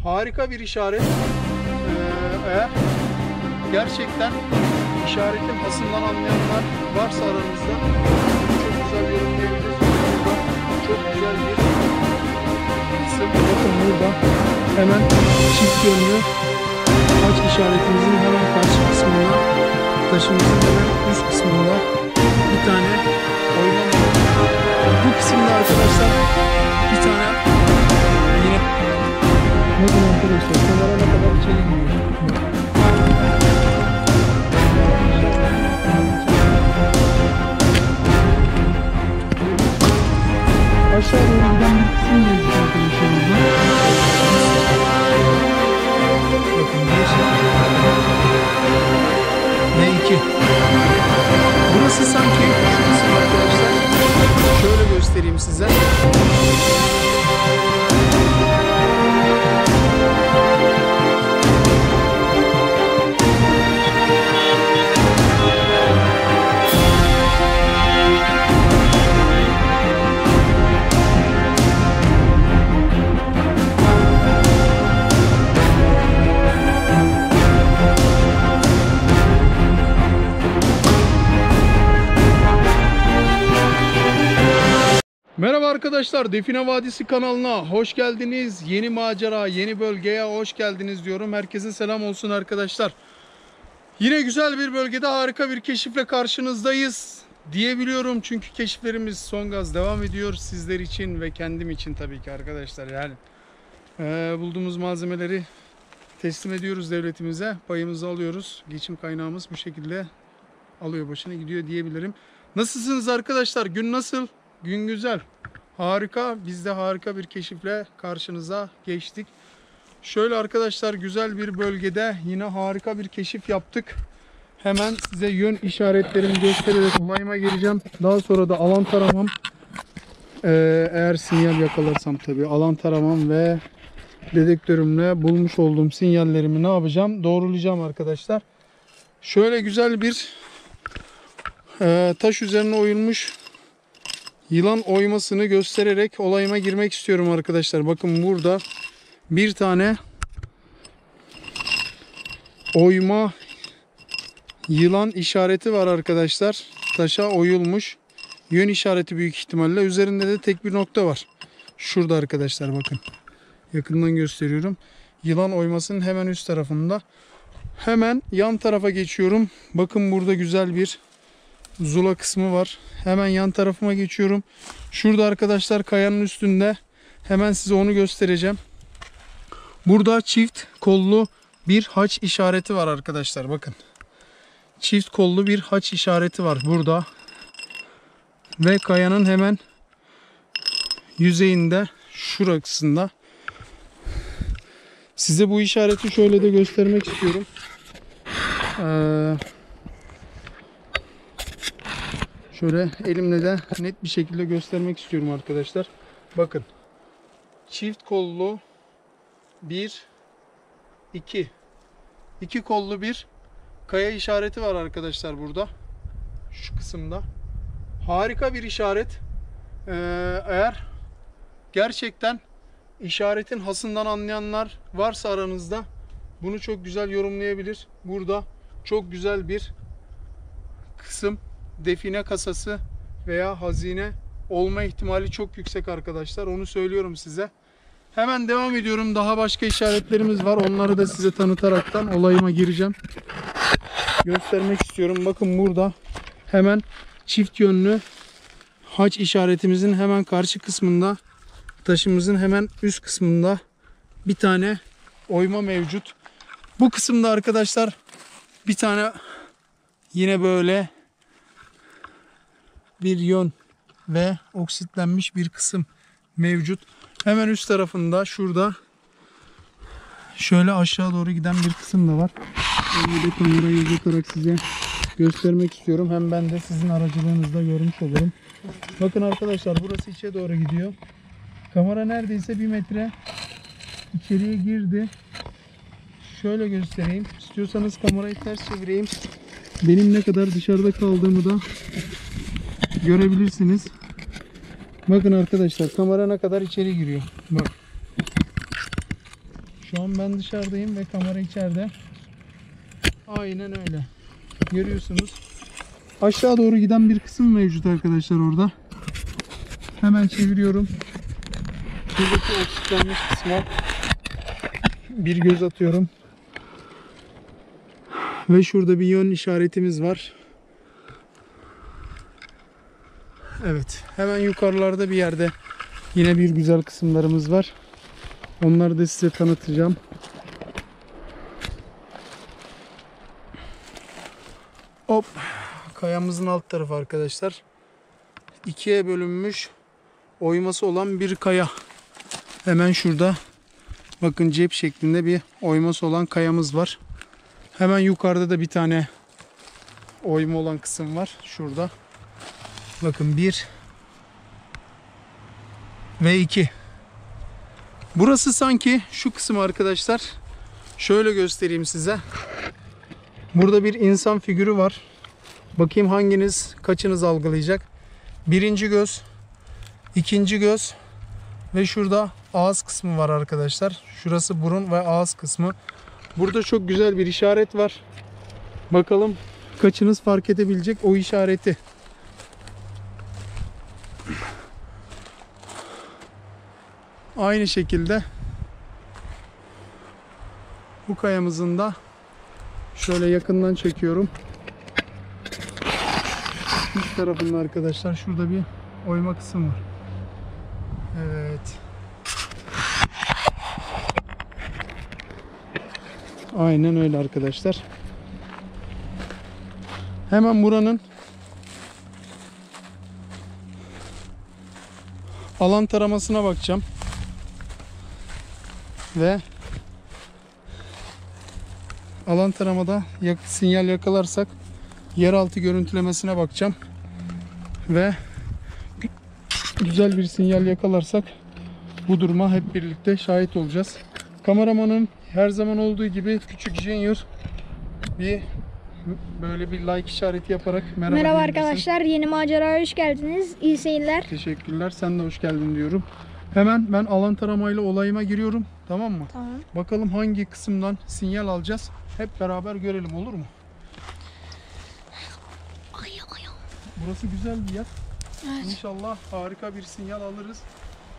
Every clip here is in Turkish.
Harika bir işaret. Eğer gerçekten işaretin hasından anlayanlar varsa aranızda çok güzel yorumlayabiliriz. Çok güzel bir kısım. Bakın burada hemen çift yönlü haç işaretimizin hemen karşı kısmında, taşımızın hemen üst kısmında bir tane oyma. Bu kısımda arkadaşlar bir tane yine bakın arkadaşlar kenara ne kadar içeri giriyor. Aşağı doğru giden bir kısım mevcut arkadaşlarımızda. Bakın burası N2. Burası sanki şu kısım arkadaşlar. Şöyle göstereyim size. Merhaba arkadaşlar, Define Vadisi kanalına hoş geldiniz. Yeni macera, yeni bölgeye hoş geldiniz diyorum. Herkese selam olsun arkadaşlar. Yine güzel bir bölgede harika bir keşifle karşınızdayız diyebiliyorum. Çünkü keşiflerimiz son gaz devam ediyor sizler için ve kendim için tabii ki arkadaşlar. Yani bulduğumuz malzemeleri teslim ediyoruz devletimize, payımızı alıyoruz. Geçim kaynağımız bu şekilde alıyor başına gidiyor diyebilirim. Nasılsınız arkadaşlar? Gün nasıl? Gün güzel. Harika. Biz de harika bir keşifle karşınıza geçtik. Şöyle arkadaşlar güzel bir bölgede yine harika bir keşif yaptık. Hemen size yön işaretlerimi göstererek olayıma gireceğim. Daha sonra da alan taramam. Eğer sinyal yakalarsam tabii alan taramam ve dedektörümle bulmuş olduğum sinyallerimi ne yapacağım? Doğrulayacağım arkadaşlar. Şöyle güzel bir taş üzerine oyulmuş yılan oymasını göstererek olayıma girmek istiyorum arkadaşlar. Bakın burada bir tane oyma yılan işareti var arkadaşlar. Taşa oyulmuş. Yön işareti büyük ihtimalle. Üzerinde de tek bir nokta var. Şurada arkadaşlar bakın. Yakından gösteriyorum. Yılan oymasının hemen üst tarafında. Hemen yan tarafa geçiyorum. Bakın burada güzel bir zula kısmı var. Hemen yan tarafıma geçiyorum. Şurada arkadaşlar kayanın üstünde. Hemen size onu göstereceğim. Burada çift kollu bir haç işareti var arkadaşlar. Bakın. Çift kollu bir haç işareti var burada. Ve kayanın hemen yüzeyinde şurasında. Size bu işareti şöyle de göstermek istiyorum. Şöyle elimle de net bir şekilde göstermek istiyorum arkadaşlar. Bakın. Çift kollu bir, iki kollu bir kaya işareti var arkadaşlar burada. Şu kısımda. Harika bir işaret. Eğer gerçekten işaretin hasından anlayanlar varsa aranızda bunu çok güzel yorumlayabilir. Burada çok güzel bir kısım. Define kasası veya hazine olma ihtimali çok yüksek arkadaşlar. Onu söylüyorum size. Hemen devam ediyorum. Daha başka işaretlerimiz var. Onları da size tanıtaraktan olayıma gireceğim. Göstermek istiyorum. Bakın burada hemen çift yönlü haç işaretimizin hemen karşı kısmında, taşımızın hemen üst kısmında bir tane oyma mevcut. Bu kısımda arkadaşlar bir tane yine böyle bir yön ve oksitlenmiş bir kısım mevcut. Hemen üst tarafında şurada şöyle aşağı doğru giden bir kısım da var. Bunu da kamerayı uzatarak size göstermek istiyorum. Hem ben de sizin aracılığınızla görmüş olurum. Bakın arkadaşlar burası içe doğru gidiyor. Kamera neredeyse 1 metre içeriye girdi. Şöyle göstereyim. İstiyorsanız kamerayı ters çevireyim. Benim ne kadar dışarıda kaldığımı da görebilirsiniz. Bakın arkadaşlar kamera ne kadar içeri giriyor. Bak. Şu an ben dışarıdayım ve kamera içeride. Aynen öyle. Görüyorsunuz. Aşağı doğru giden bir kısım mevcut arkadaşlar orada. Hemen çeviriyorum. Buradaki oksitlenmiş kısma bir göz atıyorum. Ve şurada bir yön işaretimiz var. Evet. Hemen yukarılarda bir yerde yine bir güzel kısımlarımız var. Onları da size tanıtacağım. Hop. Kayamızın alt tarafı arkadaşlar. İkiye bölünmüş oyması olan bir kaya. Hemen şurada bakın cep şeklinde bir oyması olan kayamız var. Hemen yukarıda da bir tane oyma olan kısım var. Şurada. Bakın 1 ve 2. Burası sanki şu kısım arkadaşlar. Şöyle göstereyim size. Burada bir insan figürü var. Bakayım hanginiz, kaçınız algılayacak. Birinci göz, ikinci göz ve şurada ağız kısmı var arkadaşlar. Şurası burun ve ağız kısmı. Burada çok güzel bir işaret var. Bakalım kaçınız fark edebilecek o işareti. Aynı şekilde bu kayamızın da şöyle yakından çekiyorum. Üst tarafında arkadaşlar şurada bir oyma kısım var. Evet. Aynen öyle arkadaşlar. Hemen buranın alan taramasına bakacağım. Ve alan taramada sinyal yakalarsak yeraltı görüntülemesine bakacağım. Ve güzel bir sinyal yakalarsak bu duruma hep birlikte şahit olacağız. Kameramanın her zaman olduğu gibi küçük Junior böyle bir like işareti yaparak merhaba arkadaşlar, yeni maceraya hoş geldiniz. İyi seyirler. Teşekkürler. Sen de hoş geldin diyorum. Hemen ben alan taramayla olayıma giriyorum. Tamam mı? Tamam. Bakalım hangi kısımdan sinyal alacağız. Hep beraber görelim, olur mu? Burası güzel bir yer. Evet. İnşallah harika bir sinyal alırız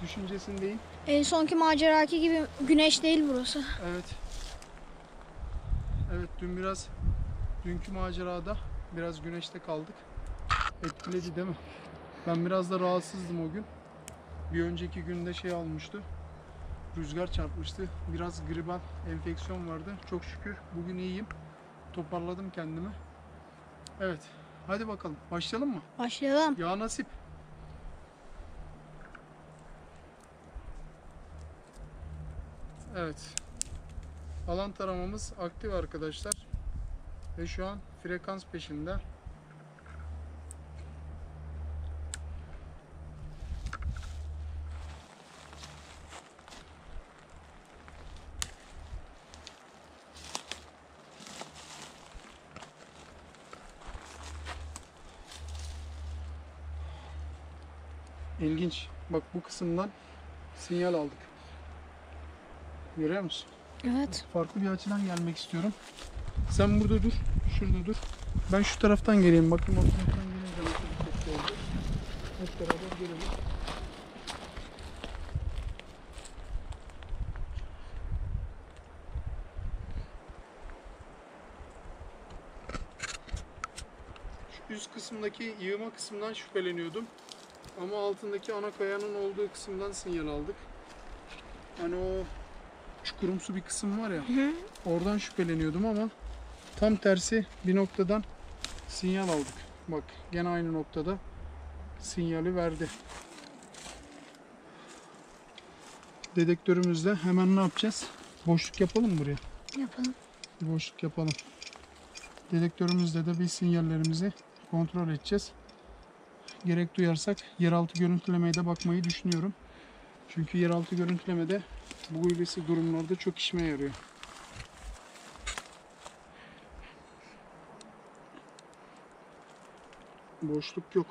düşüncesindeyim. En sonki maceraki gibi güneş değil burası. Evet. Evet, dünkü macerada biraz güneşte kaldık. Etkiledi değil mi? Ben biraz da rahatsızdım o gün. Bir önceki günde almıştı. Rüzgar çarpmıştı. Biraz gribal enfeksiyon vardı. Çok şükür bugün iyiyim. Toparladım kendimi. Evet. Hadi bakalım. Başlayalım mı? Başlayalım. Ya nasip. Evet. Alan taramamız aktif arkadaşlar. Ve şu an frekans peşinde. İlginç. Bak, bu kısımdan sinyal aldık. Görüyor musun? Evet. Farklı bir açıdan gelmek istiyorum. Sen burada dur. Şurada dur. Ben şu taraftan geleyim. Bakın o taraftan gelince nasıl bir tepki oldu. Hep beraber gelelim. Şu üst kısımdaki yığma kısmından şüpheleniyordum. Ama altındaki ana kayanın olduğu kısımdan sinyal aldık. Hani o çukurumsu bir kısım var ya. Hı. Oradan şüpheleniyordum ama tam tersi bir noktadan sinyal aldık. Bak, gene aynı noktada sinyali verdi. Dedektörümüzle hemen ne yapacağız? Boşluk yapalım mı buraya? Yapalım. Bir boşluk yapalım. Dedektörümüzle de bir sinyallerimizi kontrol edeceğiz. Gerek duyarsak yeraltı görüntülemeye de bakmayı düşünüyorum. Çünkü yeraltı görüntülemede bu gibisi durumlarda çok işime yarıyor. Boşluk yok.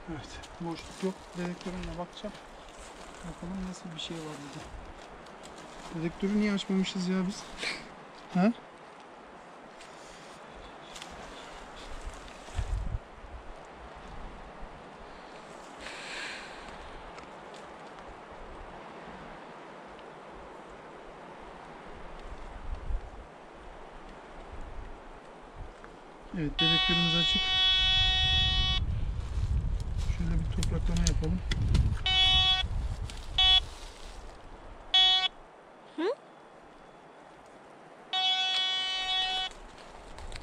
Evet, boşluk yok. Dedektörümle bakacağım. Bakalım nasıl bir şey var burada. Dedektörü niye açmamışız ya biz? Ha? Evet, dedektörümüz açık. Şöyle bir topraklama yapalım.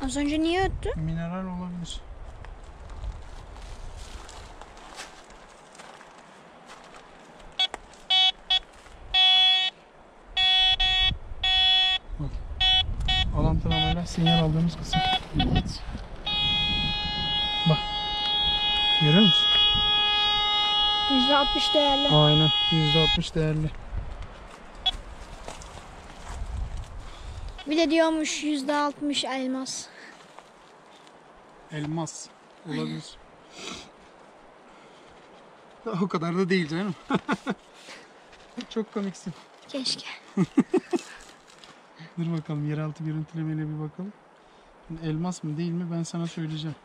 Az önce niye öttü? Mineral olabilir. Bak. Alantramayla sinyal aldığımız kısım. Evet. Bak. Görüyor musun? %60 değerli. Aynen. %60 değerli. Bir de diyormuş %60 elmas. Elmas. Olabilir. O kadar da değil canım. Çok komiksin. Keşke. Dur bakalım yeraltı görüntülemeyle bir bakalım. Şimdi elmas mı değil mi ben sana söyleyeceğim.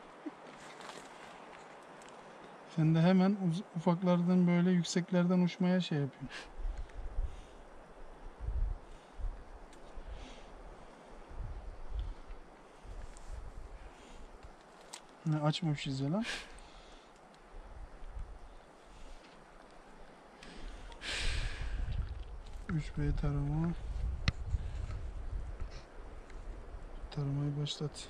Sen de hemen ufaklardan böyle yükseklerden uçmaya şey yapıyorsun. Ne açmamışız ya lan. Üç B tarama. Taramayı başlat.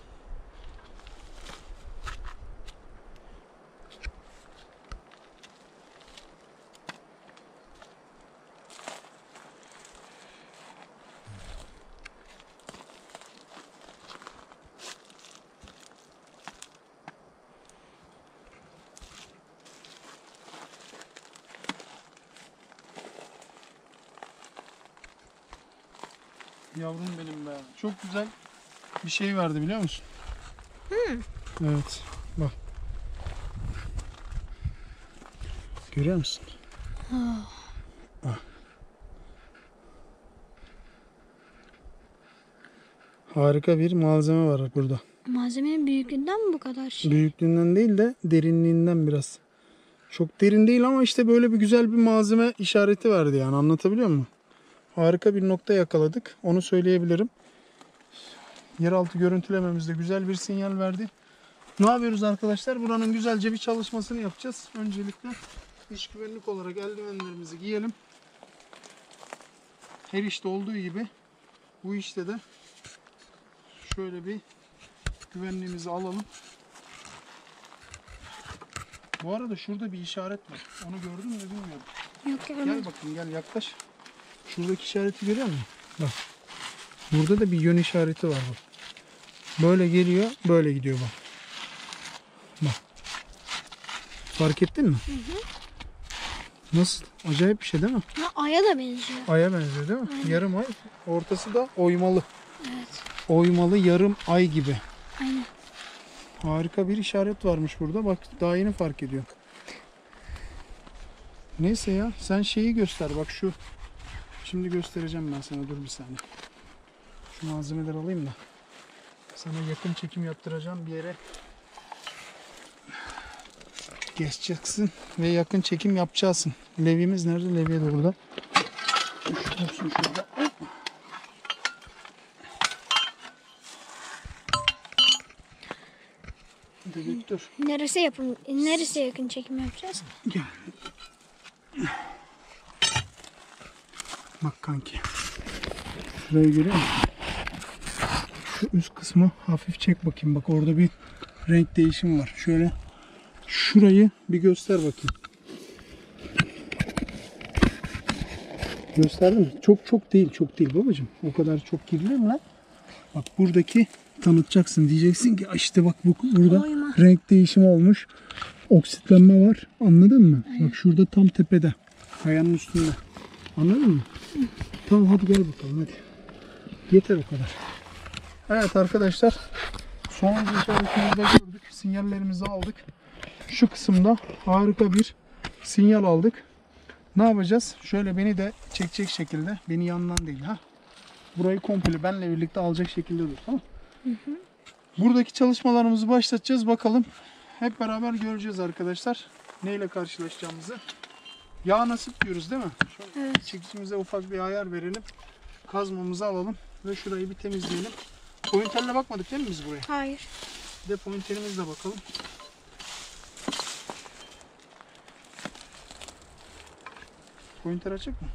Yavrum benim be. Çok güzel bir şey verdi biliyor musun? Evet. Bak. Görüyor musun? Bak. Harika bir malzeme var burada. Malzemenin büyüklüğünden mi bu kadar şey? Büyüklüğünden değil de derinliğinden biraz. Çok derin değil ama işte böyle bir güzel bir malzeme işareti verdi yani, anlatabiliyor muyum? Harika bir nokta yakaladık. Onu söyleyebilirim. Yeraltı görüntülememizde güzel bir sinyal verdi. Ne yapıyoruz arkadaşlar? Buranın güzelce bir çalışmasını yapacağız. Öncelikle iç güvenlik olarak eldivenlerimizi giyelim. Her işte olduğu gibi bu işte de şöyle bir güvenliğimizi alalım. Bu arada şurada bir işaret var. Onu gördün mü bilmiyorum. Yok görmedim. Gel bakayım, gel yaklaş. Şuradaki işareti görüyor musun? Bak. Burada da bir yön işareti var bak. Böyle geliyor, böyle gidiyor bak. Bak. Fark ettin mi? Nasıl? Acayip bir şey değil mi? Ha, aya da benziyor. Aya benziyor değil mi? Aynen. Yarım ay. Ortası da oymalı. Evet. Oymalı yarım ay gibi. Aynen. Harika bir işaret varmış burada. Bak daha yeni fark ediyorum. Neyse ya, sen şeyi göster bak şu. Şimdi göstereceğim ben sana, dur bir saniye. Şu malzemeleri alayım da. Sana yakın çekim yaptıracağım bir yere. Geçeceksin ve yakın çekim yapacaksın. Levyemiz nerede? Levye de burada. Şu olsun şurada. Dedektör. Neresi yakın çekim yapacağız? Gel. Bak kanki. Şurayı görüyor musun? Şu üst kısmı hafif çek bakayım. Bak orada bir renk değişimi var. Şöyle şurayı bir göster bakayım. Gösterdin mi? Çok değil babacığım. O kadar çok kirli mi lan? Bak buradaki tanıtacaksın. Diyeceksin ki işte bak burada Oyma. renk değişimi olmuş. Oksitlenme var. Anladın mı? Aynen. Bak şurada tam tepede. Kayanın üstünde. Anladın mı? Tamam hadi gel bakalım hadi. Yeter o kadar. Evet arkadaşlar. Sonuncu işaretimizi de gördük. Sinyallerimizi aldık. Şu kısımda harika bir sinyal aldık. Ne yapacağız? Şöyle beni de çekecek şekilde, beni yandan değil ha. Burayı komple benle birlikte alacak şekilde dur, tamam. Buradaki çalışmalarımızı başlatacağız. Bakalım hep beraber göreceğiz arkadaşlar. Neyle karşılaşacağımızı. Yağ nasip diyoruz değil mi? Şöyle Evet. çekicimize ufak bir ayar verelim. Kazmamızı alalım ve şurayı bir temizleyelim. Pointerle bakmadık değil mi biz buraya? Hayır. Bir de pointerimizle bakalım. Pointer açık mı?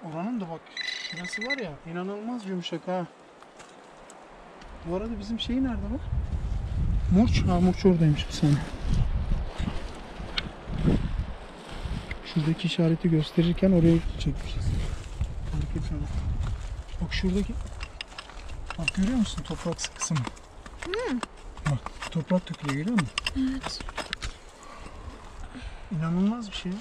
Oranın da bak şurası var ya, inanılmaz yumuşak ha. Bu arada bizim şey nerede bu? Murç. Ha, Murç oradaymış bir saniye. Şuradaki işareti gösterirken oraya çekmişiz. Fark etmedim. Bak şuradaki. Bak görüyor musun toprak kısmı? Bak toprak dökülüyor, görüyor musun? Evet. İnanılmaz bir şey.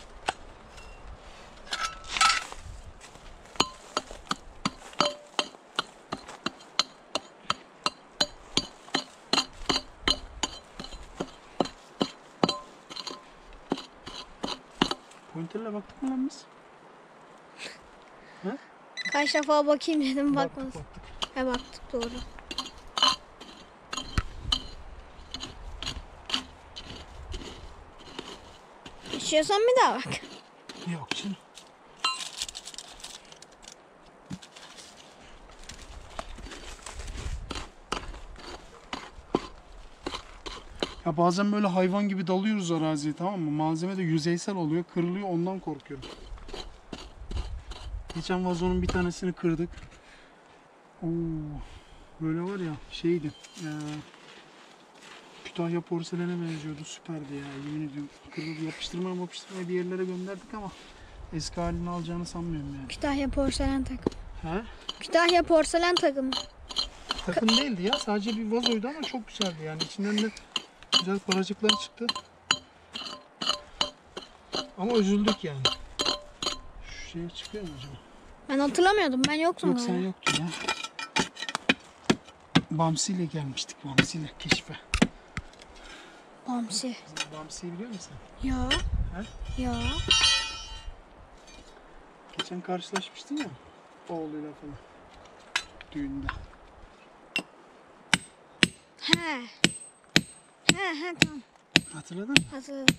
Pointerle baktık mı lan biz? Kaç defa bakayım dedim Baktık, bakmadım. baktık. He baktık doğru. İstiyorsan bir daha bak. Yok canım. Ya bazen böyle hayvan gibi dalıyoruz araziye, tamam mı? Malzeme de yüzeysel oluyor, kırılıyor, ondan korkuyorum. Geçen vazonun bir tanesini kırdık. Oo, böyle var ya şeydi. Kütahya porselene benziyordu, süperdi ya, yemin ediyorum. Kırıldı, yapıştırmaya bir yerlere gönderdik ama eski halini alacağını sanmıyorum yani. Kütahya porselen takımı. He? Kütahya porselen takımı. Takım değildi ya, sadece bir vazoydu ama çok güzeldi yani. İçinden de güzel paracıklar çıktı. Ama üzüldük yani. Şu şeye çıkıyor mu acaba? Ben hatırlamıyordum. Ben yoktum Yok, sen galiba. yoktun ya. Bamsi ile gelmiştik, Bamsi ile keşfe. Bamsi. Bamsi'yi biliyor musun? Ya. He? Ya. Geçen karşılaşmıştın ya oğluyla falan. Düğünde. He. He tamam. Hatırladın mı? Hatırladım.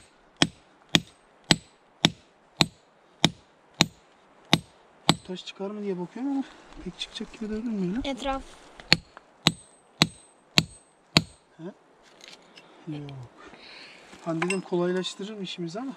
Taş çıkar mı diye bakıyorum ama pek çıkacak gibi de durmuyor lan. Etraf. Yok. Hani dedim kolaylaştırır mı işimizi ama.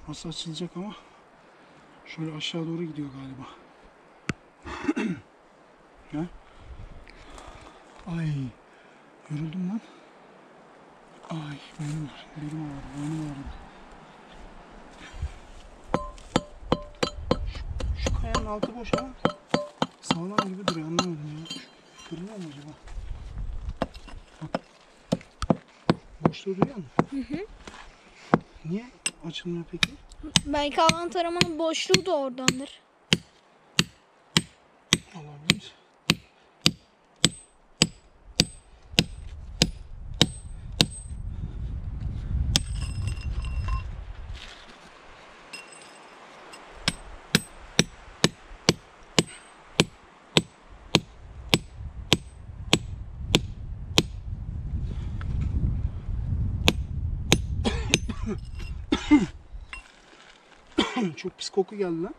Nasıl açılacak ama şöyle aşağı doğru gidiyor galiba. Ha? Ay, yoruldum lan. Ay, benim ağrıdı, altı boş ama sağlam gibi duruyor, anlamadım ya. Kırılıyor mu acaba? Bak. Boşluğu duyuyor musun? Hı hı. Niye açılmıyor peki? Belki alan taramanın boşluğu da oradandır. Olabilir. Çok pis koku geldi lan.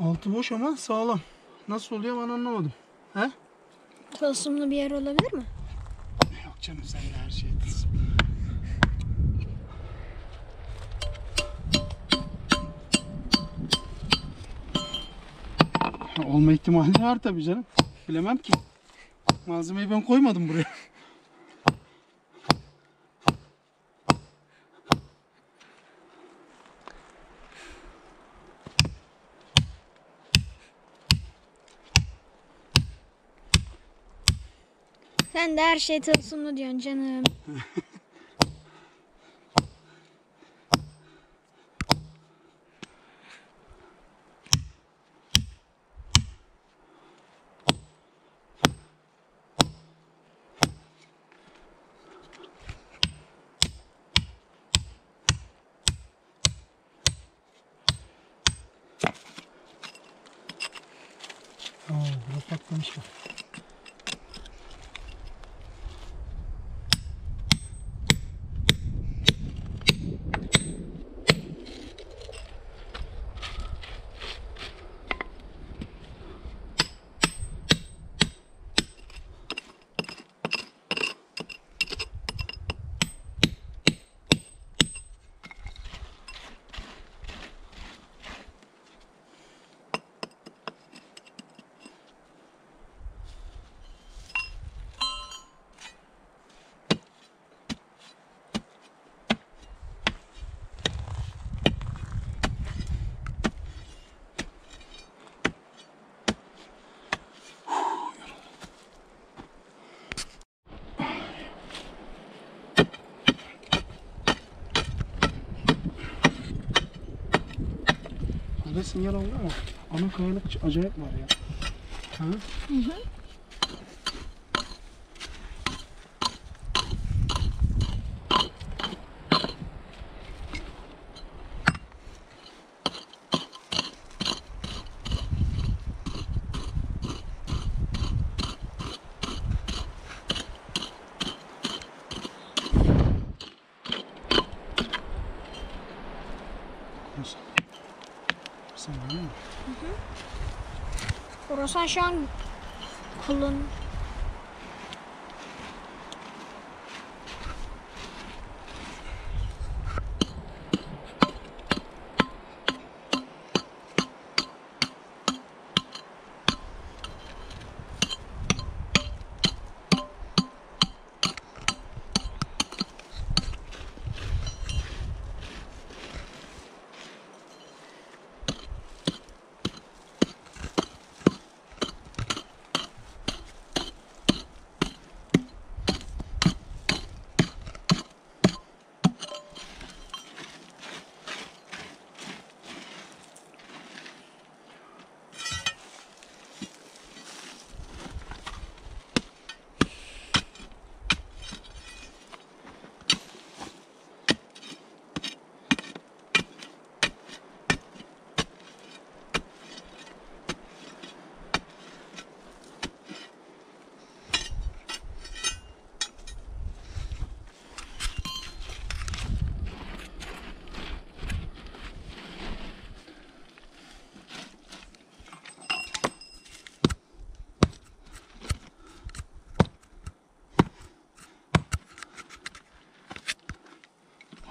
Altı boş ama sağlam. Nasıl oluyor ben anlamadım. He? Tılsımlı bir yer olabilir mi? Yok canım, sen de her şey kızım. Olma ihtimali var tabii canım. Bilemem ki. Malzemeyi ben koymadım buraya. Sen de her şey tılsımlı diyorsun canım. Burada patlamış bak. Burada sinyal oldu ama ana kayalık acayip var ya. Ha? Hı hı. Nasıl? Sen anladın mı? Orasan şu an kullan.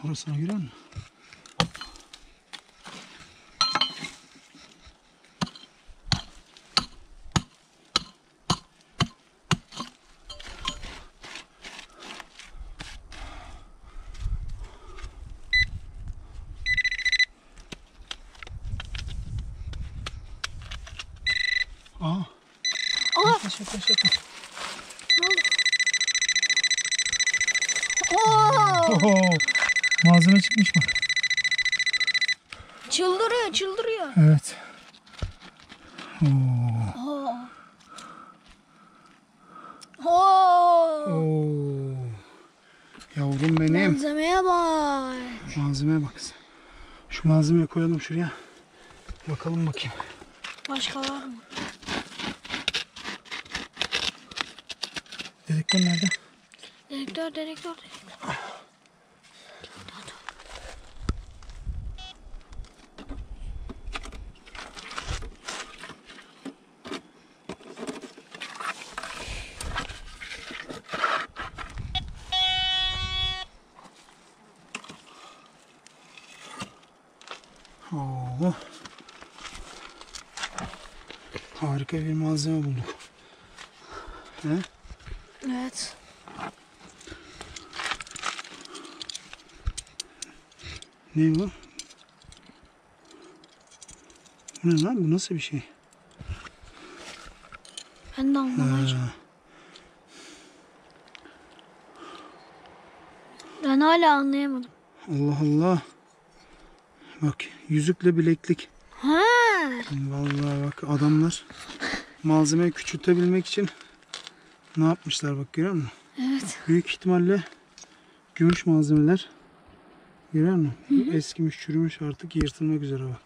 Orasına girer mi? Aa. Şaka. Oho. Malzeme çıkmış bak. Çıldırıyor. Evet. Oo. Yavrum benim. Malzemeye bak. Malzemeye bak. Şu malzemeyi koyalım şuraya. Bakalım bakayım. Başka var mı? Dedektör nerede? Dedektör. Oo. Harika bir malzeme bulduk. He? Evet. Ne bu? Bu ne lan? Bu nasıl bir şey? Ben de anlamayacağım. Ben hala anlayamadım. Allah Allah. Bak yüzükle bileklik. Ha. Vallahi bak adamlar malzemeyi küçültebilmek için ne yapmışlar bak görüyor musun? Evet. Büyük ihtimalle gümüş malzemeler. Görüyor musun? Eskimiş, çürümüş artık yırtılmak üzere bak.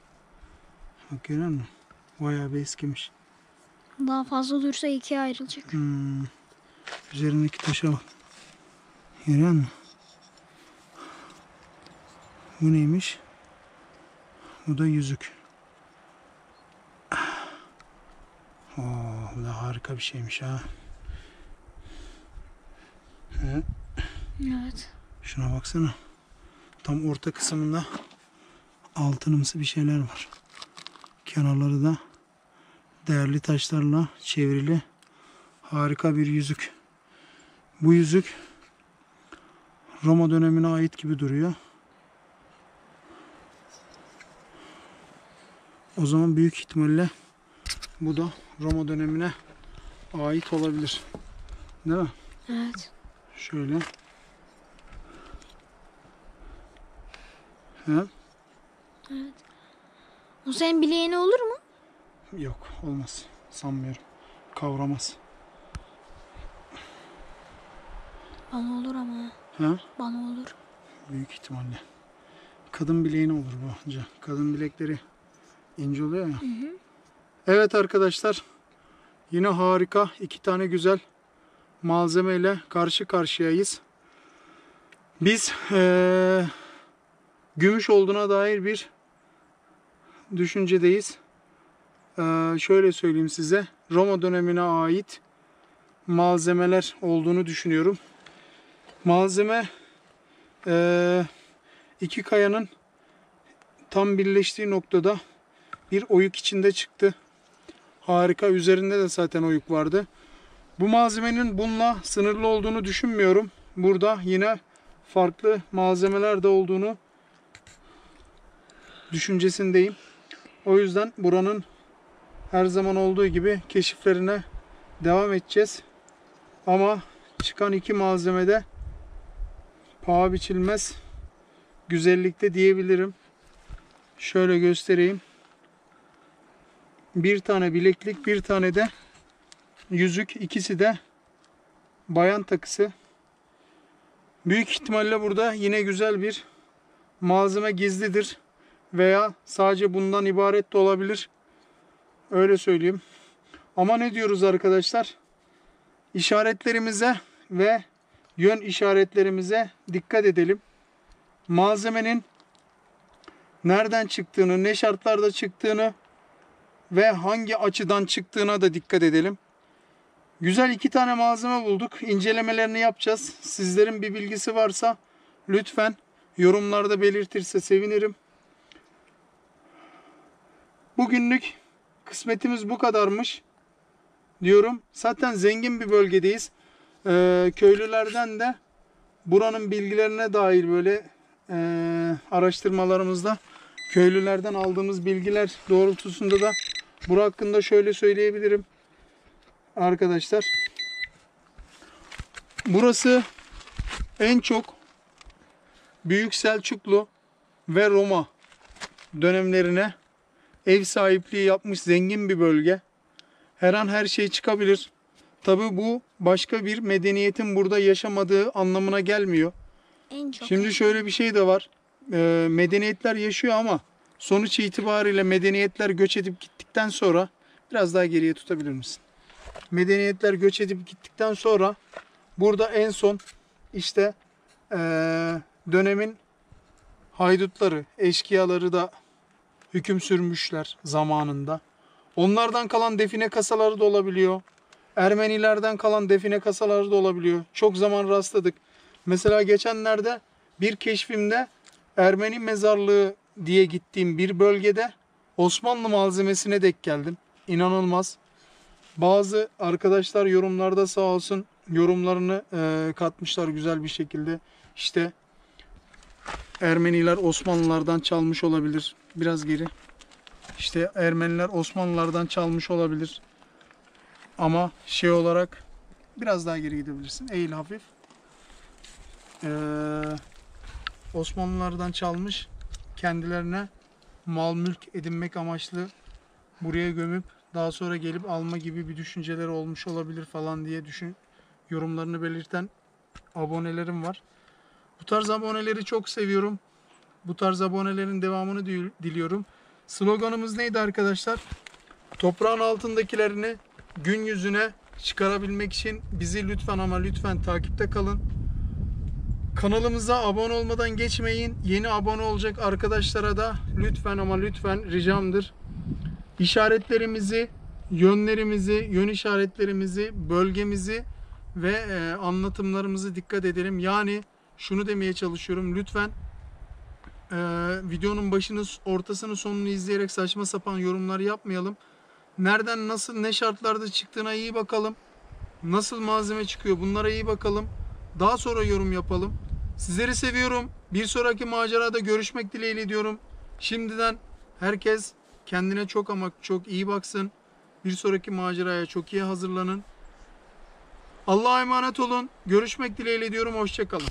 Bak görüyor musun? Bayağı bir eskimiş. Daha fazla dursa ikiye ayrılacak. Üzerindeki taşa bak. Görüyor musun? Bu neymiş? Bu da yüzük. Bu da harika bir şeymiş ha. Evet. Şuna baksana. Tam orta kısmında altınımsı bir şeyler var. Kenarları da değerli taşlarla çevrili harika bir yüzük. Bu yüzük Roma dönemine ait gibi duruyor. O zaman büyük ihtimalle bu da Roma dönemine ait olabilir. Değil mi? Evet. Şöyle. He? Evet. O senin bileğine olur mu? Yok, olmaz. Sanmıyorum. Kavramaz. Bana olur ama. Ha? Bana olur. Büyük ihtimalle. Kadın bileğine olur bu anca. Kadın bilekleri ince oluyor ya. Evet arkadaşlar. Yine harika iki tane güzel malzemeyle karşı karşıyayız. Biz gümüş olduğuna dair bir düşüncedeyiz. Şöyle söyleyeyim size. Roma dönemine ait malzemeler olduğunu düşünüyorum. Malzeme iki kayanın tam birleştiği noktada bir oyuk içinde çıktı. Harika. Üzerinde de zaten oyuk vardı. Bu malzemenin bununla sınırlı olduğunu düşünmüyorum. Burada yine farklı malzemeler de olduğunu düşüncesindeyim. O yüzden buranın her zaman olduğu gibi keşiflerine devam edeceğiz. Ama çıkan iki malzemede paha biçilmez güzellikte diyebilirim. Şöyle göstereyim. Bir tane bileklik, bir tane de yüzük. İkisi de bayan takısı. Büyük ihtimalle burada yine güzel bir malzeme gizlidir. Veya sadece bundan ibaret de olabilir. Öyle söyleyeyim. Ama ne diyoruz arkadaşlar? İşaretlerimize ve yön işaretlerimize dikkat edelim. Malzemenin nereden çıktığını, ne şartlarda çıktığını ve hangi açıdan çıktığına da dikkat edelim. Güzel iki tane malzeme bulduk. İncelemelerini yapacağız. Sizlerin bir bilgisi varsa lütfen yorumlarda belirtirse sevinirim. Bugünlük kısmetimiz bu kadarmış diyorum. Zaten zengin bir bölgedeyiz. Köylülerden de buranın bilgilerine dair böyle araştırmalarımızda köylülerden aldığımız bilgiler doğrultusunda da bura hakkında şöyle söyleyebilirim arkadaşlar. Burası en çok Büyük Selçuklu ve Roma dönemlerine ev sahipliği yapmış zengin bir bölge. Her an her şey çıkabilir. Tabi bu başka bir medeniyetin burada yaşamadığı anlamına gelmiyor. Şimdi şöyle bir şey de var. Medeniyetler yaşıyor ama sonuç itibariyle medeniyetler göç edip gittikten sonra biraz daha geriye tutabilir misin? Medeniyetler göç edip gittikten sonra burada en son işte dönemin haydutları, eşkıyaları da hüküm sürmüşler zamanında. Onlardan kalan define kasaları da olabiliyor. Ermenilerden kalan define kasaları da olabiliyor. Çok zaman rastladık. Mesela geçenlerde bir keşfimde Ermeni mezarlığı diye gittiğim bir bölgede Osmanlı malzemesine denk geldim. İnanılmaz. Bazı arkadaşlar yorumlarda sağ olsun yorumlarını katmışlar güzel bir şekilde. İşte Ermeniler Osmanlılardan çalmış olabilir. Biraz geri. İşte Ermeniler Osmanlılardan çalmış olabilir. Ama şey olarak biraz daha geri gidebilirsin. Eğil hafif. Osmanlılardan çalmış, kendilerine mal mülk edinmek amaçlı buraya gömüp daha sonra gelip alma gibi bir düşünceleri olmuş olabilir falan diye yorumlarını belirten abonelerim var. Bu tarz aboneleri çok seviyorum. Bu tarz abonelerin devamını diliyorum. Sloganımız neydi arkadaşlar? Toprağın altındakilerini gün yüzüne çıkarabilmek için bizi lütfen ama lütfen takipte kalın. Kanalımıza abone olmadan geçmeyin. Yeni abone olacak arkadaşlara da lütfen ama lütfen ricamdır. İşaretlerimizi, yönlerimizi, yön işaretlerimizi, bölgemizi ve anlatımlarımızı dikkat edelim. Yani şunu demeye çalışıyorum. Lütfen videonun başını, ortasını, sonunu izleyerek saçma sapan yorumlar yapmayalım. Nereden, nasıl, ne şartlarda çıktığına iyi bakalım. Nasıl malzeme çıkıyor bunlara iyi bakalım. Daha sonra yorum yapalım. Sizleri seviyorum. Bir sonraki macerada görüşmek dileğiyle diyorum. Şimdiden herkes kendine çok ama çok iyi baksın. Bir sonraki maceraya çok iyi hazırlanın. Allah'a emanet olun. Görüşmek dileğiyle diyorum. Hoşça kalın.